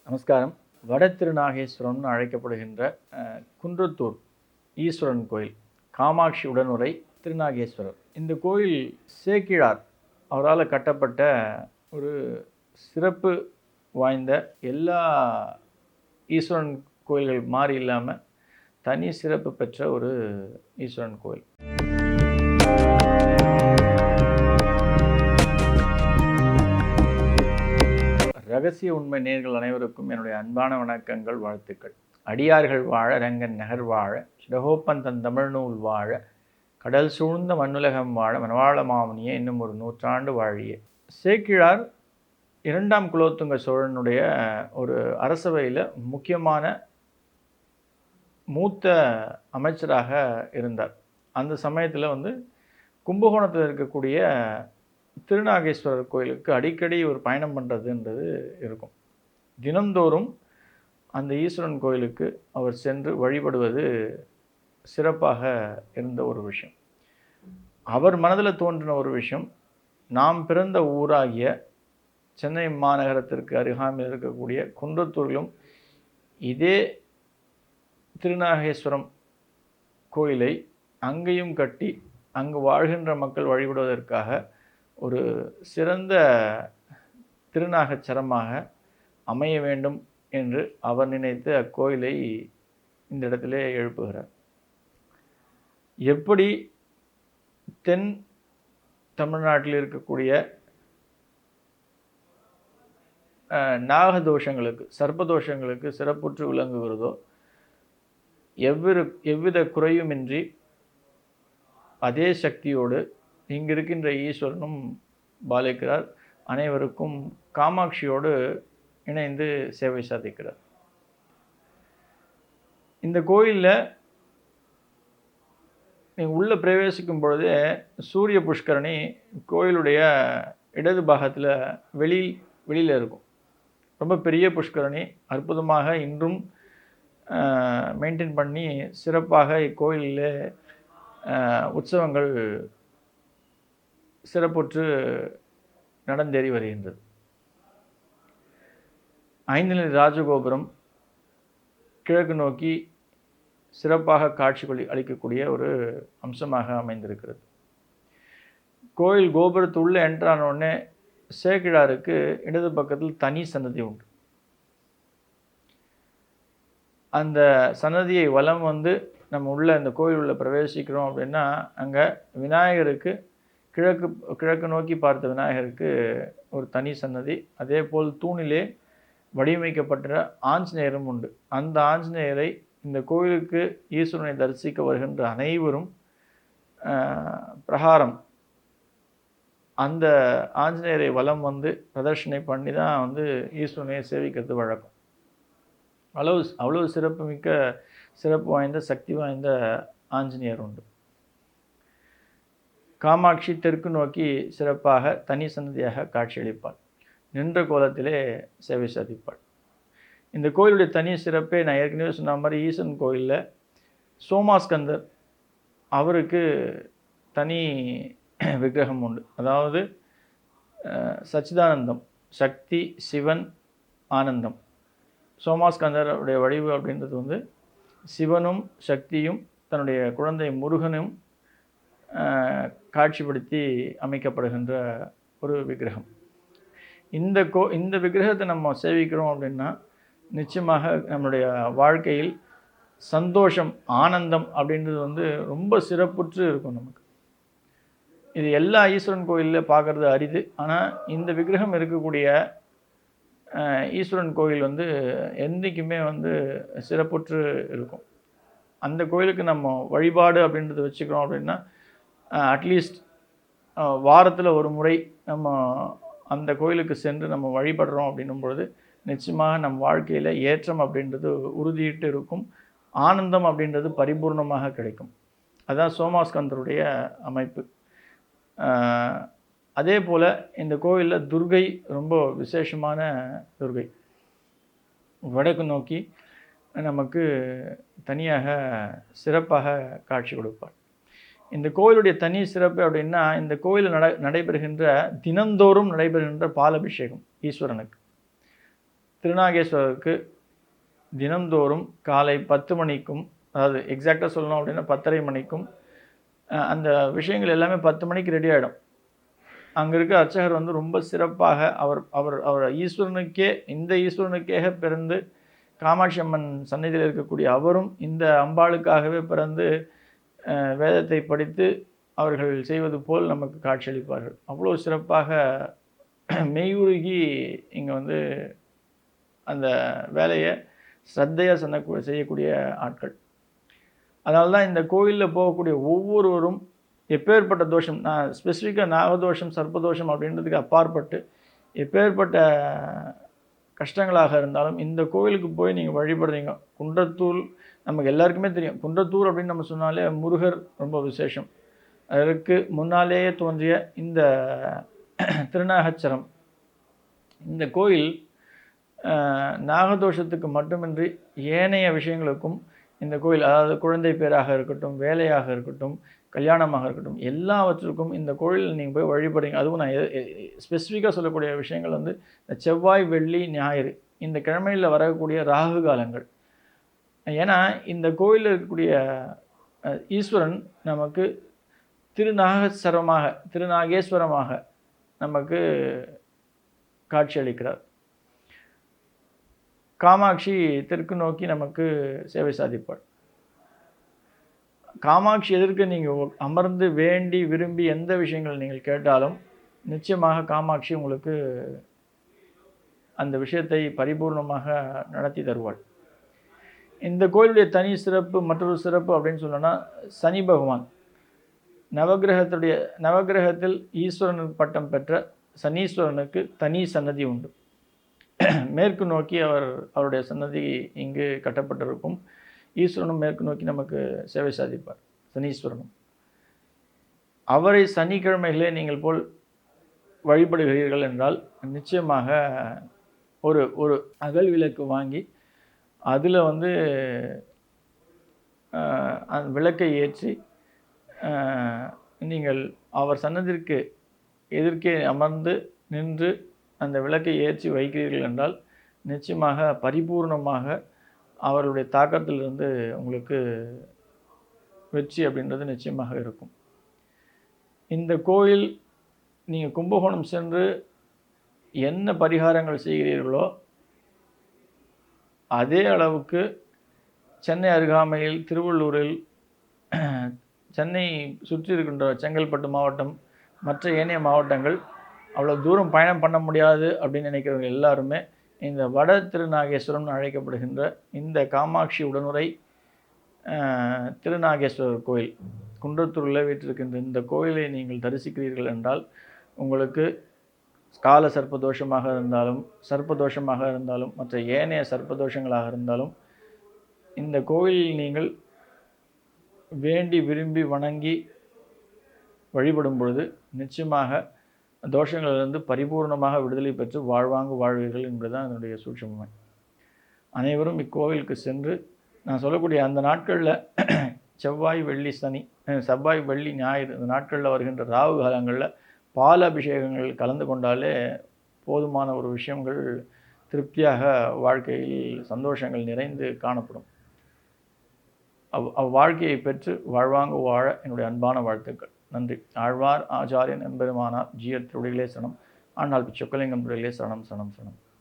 நமஸ்காரம். வட திருநாகேஸ்வரம்னு அழைக்கப்படுகின்ற குன்றத்தூர் ஈஸ்வரன் கோயில், காமாட்சி உடனுரை திருநாகேஸ்வரர். இந்த கோயில் சேக்கிழார் அவரால் கட்டப்பட்ட ஒரு சிறப்பு வாய்ந்த, எல்லா ஈஸ்வரன் கோயில்கள் மாறி இல்லாமல் தனி சிறப்பு பெற்ற ஒரு ஈஸ்வரன் கோயில். ரகசிய உண்மை நேயர்கள் அனைவருக்கும் என்னுடைய அன்பான வணக்கங்கள், வாழ்த்துக்கள். அடியார்கள் வாழ, ரங்கன் நகர் வாழ, சிடகோப்பன் தன் தமிழ்நூல் வாழ, கடல் சூழ்ந்த மண்ணுலகம் வாழ, மனவாள மாமுனியே இன்னும் ஒரு நூற்றாண்டு வாழியே. சேக்கிழார் 2ஆம் குலோத்துங்க சோழனுடைய ஒரு அரசவையில் முக்கியமான மூத்த அமைச்சராக இருந்தார். அந்த சமயத்தில் கும்பகோணத்தில் இருக்கக்கூடிய திருநாகேஸ்வரர் கோயிலுக்கு அடிக்கடி ஒரு பயணம் பண்ணுறதுன்றது இருக்கும். தினந்தோறும் அந்த ஈஸ்வரன் கோயிலுக்கு அவர் சென்று வழிபடுவது சிறப்பாக இருந்த ஒரு விஷயம். அவர் மனதில் தோன்றின ஒரு விஷயம், நாம் பிறந்த ஊராகிய சென்னை மாநகரத்திற்கு அருகாமையில் இருக்கக்கூடிய குன்றத்தூரிலும் இதே திருநாகேஸ்வரம் கோயிலை அங்கேயும் கட்டி அங்கு வாழ்கின்ற மக்கள் வழிபடுவதற்காக ஒரு சிறந்த திருநாகச்சரமாக அமைய வேண்டும் என்று அவர் நினைத்து அக்கோயிலை இந்த இடத்திலே எழுப்புகிறார். எப்படி தென் தமிழ்நாட்டில் இருக்கக்கூடிய நாகதோஷங்களுக்கு, சர்ப்பதோஷங்களுக்கு சிறப்புற்று விளங்குகிறதோ, எவ்வித குறையுமின்றி அதே சக்தியோடு இங்கு இருக்கின்ற ஈஸ்வரனும் பாலிக்கிறார். அனைவருக்கும் காமாட்சியோடு இணைந்து சேவை சாதிக்கிறார். இந்த கோயிலில் நீங்கள் உள்ளே பிரவேசிக்கும் பொழுதே சூரிய புஷ்கரணி கோயிலுடைய இடது பாகத்தில் வெளியில் இருக்கும். ரொம்ப பெரிய புஷ்கரணி, அற்புதமாக இன்றும் மெயின்டைன் பண்ணி சிறப்பாக இக்கோயிலில் உற்சவங்கள் சிறப்புற்று நடந்தேறி வருகின்றது. 5 நிலை ராஜகோபுரம் கிழக்கு நோக்கி சிறப்பாக காட்சி அளிக்கக்கூடிய ஒரு அம்சமாக அமைந்திருக்கிறது. கோயில் கோபுரத்து உள்ளே என்ட்ரானோடனே சேக்கிழாருக்கு இடது பக்கத்தில் தனி சன்னதி உண்டு. அந்த சன்னதியை வலம் நம்ம உள்ள இந்த கோயில் உள்ள பிரவேசிக்கிறோம் அப்படின்னா, அங்கே விநாயகருக்கு கிழக்கு நோக்கி பார்த்த விநாயகருக்கு ஒரு தனி சன்னதி, அதே போல் தூணிலே வடிவமைக்கப்பட்ட ஆஞ்சநேயரும் உண்டு. அந்த ஆஞ்சநேயரை இந்த கோயிலுக்கு ஈஸ்வரனை தரிசிக்க வருகின்ற அனைவரும் பிரகாரம் அந்த ஆஞ்சநேயரை வலம் பிரதர்ஷனை பண்ணி தான் ஈஸ்வரனை சேவிக்கிறது வழக்கம். அவ்வளவு சிறப்பு வாய்ந்த, சக்தி வாய்ந்த ஆஞ்சநேயர் உண்டு. காமாட்சி தெற்கு நோக்கி சிறப்பாக தனி சன்னதியாக காட்சியளிப்பாள். நின்ற கோலத்திலே சேவை சாதிப்பாள். இந்த கோயிலுடைய தனி சிறப்பே நான் ஏற்கனவே சொன்ன மாதிரி, ஈசன் கோயிலில் சோமாஸ்கந்தர் அவருக்கு தனி விக்கிரகம் உண்டு. அதாவது சச்சிதானந்தம், சக்தி, சிவன், ஆனந்தம். சோமாஸ்கந்தருடைய வடிவு அப்படின்றது சிவனும் சக்தியும் தன்னுடைய குழந்தை முருகனும் காட்சிப்படுத்தி அமைக்கப்படுகின்ற ஒரு விக்கிரகம். இந்த விக்கிரகத்தை நம்ம சேவிக்கிறோம் அப்படின்னா நிச்சயமாக நம்மளுடைய வாழ்க்கையில் சந்தோஷம், ஆனந்தம் அப்படின்றது ரொம்ப சிறப்புற்று இருக்கும் நமக்கு. இது எல்லா ஈஸ்வரன் கோயிலில் பார்க்குறது அரிது. ஆனால் இந்த விக்கிரகம் இருக்கக்கூடிய ஈஸ்வரன் கோயில் என்றைக்குமே சிறப்புற்று இருக்கும். அந்த கோயிலுக்கு நம்ம வழிபாடு அப்படின்றத வச்சுக்கிறோம் அப்படின்னா, அட்லீஸ்ட் வாரத்தில் ஒரு முறை நம்ம அந்த கோயிலுக்கு சென்று நம்ம வழிபடுறோம் அப்படின்னும் பொழுது நிச்சயமாக நம் வாழ்க்கையில் ஏற்றம் அப்படின்றது உறுதியிட்டு இருக்கும். ஆனந்தம் அப்படின்றது பரிபூர்ணமாக கிடைக்கும். அதுதான் சோமாஸ்கந்தருடைய அமைப்பு. அதே போல் இந்த கோயிலில் துர்கை ரொம்ப விசேஷமான துர்கை. வடக்கு நோக்கி நமக்கு தனியாக சிறப்பாக காட்சி கொடுப்பார். இந்த கோயிலுடைய தனி சிறப்பு அப்படின்னா, இந்த கோயிலில் தினந்தோறும் நடைபெறுகின்ற பாலபிஷேகம் ஈஸ்வரனுக்கு. திருநாகேஸ்வரருக்கு தினந்தோறும் காலை 10 மணிக்கும், அதாவது எக்ஸாக்டாக சொல்லணும் அப்படின்னா 10:30 மணிக்கும் அந்த விஷயங்கள் எல்லாமே 10 மணிக்கு ரெடி ஆகிடும். அங்கே இருக்க அர்ச்சகர் வந்து ரொம்ப சிறப்பாக அவர் அவர் அவர் ஈஸ்வரனுக்கே, இந்த ஈஸ்வரனுக்கே பிறந்து காமாட்சி அம்மன் சந்நிதியில் இருக்கக்கூடிய அவரும் இந்த அம்பாளுக்காகவே பிறந்து வேதத்தை படித்து அவர்கள் செய்வது போல் நமக்கு காட்சியளிப்பார்கள். அவ்வளோ சிறப்பாக மெய்யுருகி இங்கே வந்து அந்த வேலையை ஸ்ரத்தையாக செய்யக்கூடிய ஆட்கள். அதனால தான் இந்த கோயிலில் போகக்கூடிய ஒவ்வொருவரும் எப்பேற்பட்ட தோஷம், நான் ஸ்பெசிஃபிக்காக நாகதோஷம் சர்ப்பதோஷம் அப்படின்றதுக்கு அப்பாற்பட்டு எப்பேற்பட்ட கஷ்டங்களாக இருந்தாலும் இந்த கோயிலுக்கு போய் நீங்கள் வழிபடுறீங்க. குன்றத்தூர் நமக்கு எல்லாருக்குமே தெரியும். குன்றத்தூர் அப்படின்னு நம்ம சொன்னாலே முருகர் ரொம்ப விசேஷம். அதற்கு முன்னாலேயே தோன்றிய இந்த திருநாகச்சரம், இந்த கோயில் நாகதோஷத்துக்கு மட்டுமின்றி ஏனைய விஷயங்களுக்கும் இந்த கோயில், அதாவது குழந்தை பேராக இருக்கட்டும், வேலையாக இருக்கட்டும், கல்யாணமாக இருக்கட்டும், எல்லாவற்றுக்கும் இந்த கோயிலில் நீங்கள் போய் வழிபடுங்க. அதுவும் நான் ஸ்பெசிஃபிக்காக சொல்லக்கூடிய விஷயங்கள் வந்து இந்த செவ்வாய், வெள்ளி, ஞாயிறு இந்த கிழமையில் வரக்கூடிய ராகு காலங்கள். ஏன்னா இந்த கோயிலில் இருக்கக்கூடிய ஈஸ்வரன் நமக்கு திருநாகேஸ்வரமாக நமக்கு காட்சியளிக்கிறார். காமாட்சி தெற்கு நோக்கி நமக்கு சேவை சாதிப்பாள். காமாட்சி எதற்கு நீங்கள் அமர்ந்து வேண்டி விரும்பி எந்த விஷயங்கள் நீங்கள் கேட்டாலும் நிச்சயமாக காமாட்சி உங்களுக்கு அந்த விஷயத்தை பரிபூர்ணமாக நடத்தி தருவாள். இந்த கோயிலுடைய தனி சிறப்பு, மற்றொரு சிறப்பு அப்படின்னு சொன்னோன்னா, சனி பகவான் நவகிரகத்தில் ஈஸ்வரன் பட்டம் பெற்ற சனீஸ்வரனுக்கு தனி சன்னதி உண்டு. மேற்கு நோக்கி அவருடைய சன்னதி இங்கு கட்டப்பட்டிருக்கும். ஈஸ்வரனும் மேற்கு நோக்கி நமக்கு சேவை சாதிப்பார், சனீஸ்வரனும். அவரை சனிக்கிழமைகளே நீங்கள் போல் வழிபடுகிறீர்கள் என்றால் நிச்சயமாக ஒரு ஒரு அகல் விளக்கு வாங்கி அதில் வந்து அந்த விளக்கை ஏற்றி நீங்கள் அவர் சன்னதிற்கு எதிர்க்கே அமர்ந்து நின்று அந்த விளக்கை ஏற்றி வைக்கிறீர்கள் என்றால் நிச்சயமாக பரிபூர்ணமாக அவருடைய தாக்கத்திலிருந்து உங்களுக்கு வெற்றி அப்படின்றது நிச்சயமாக இருக்கும். இந்த கோயில் நீங்கள் கும்பகோணம் சென்று என்ன பரிகாரங்கள் செய்கிறீர்களோ அதே அளவுக்கு சென்னை அருகாமையில் திருவள்ளூரில், சென்னை சுற்றி இருக்கின்ற செங்கல்பட்டு மாவட்டம், மற்ற ஏனைய மாவட்டங்கள் அவ்வளோ தூரம் பயணம் பண்ண முடியாது அப்படின்னு நினைக்கிறவங்க எல்லாருமே இந்த வட திருநாகேஸ்வரம்னு அழைக்கப்படுகின்ற இந்த காமாட்சி உடனுரை திருநாகேஸ்வரர் கோயில் குன்றத்தூரில் வீற்றிருக்கின்ற இந்த கோயிலை நீங்கள் தரிசிக்கிறீர்கள் என்றால் உங்களுக்கு கால சர்ப்பதோஷமாக இருந்தாலும் மற்ற ஏனைய சர்ப்பதோஷங்களாக இருந்தாலும் இந்த கோயிலில் நீங்கள் வேண்டி விரும்பி வணங்கி வழிபடும் பொழுது நிச்சயமாக தோஷங்களிலிருந்து பரிபூர்ணமாக விடுதலை பெற்று வாழ்வீர்கள் என்பதுதான் என்னுடைய சூட்சுமை. அனைவரும் இக்கோவிலுக்கு சென்று நான் சொல்லக்கூடிய அந்த நாட்களில் செவ்வாய், வெள்ளி, ஞாயிறு இந்த நாட்களில் வருகின்ற ராகு காலங்களில் பால் அபிஷேகங்கள் கலந்து கொண்டாலே போதுமான ஒரு விஷயங்கள் திருப்தியாக வாழ்க்கையில் சந்தோஷங்கள் நிறைந்து காணப்படும். அவ்வாழ்க்கையை பெற்று வாழ்வாங்க வாழ என்னுடைய அன்பான வாழ்த்துக்கள். நன்றி. ஆழ்வார் ஆச்சாரியன் எம்பெருமானார் ஜீயர் திருடிகளே சரணம். ஆண்டாள் பிச்சொக்கலிங்கம் திருடிகளே சரணம் சரணம் சரணம்.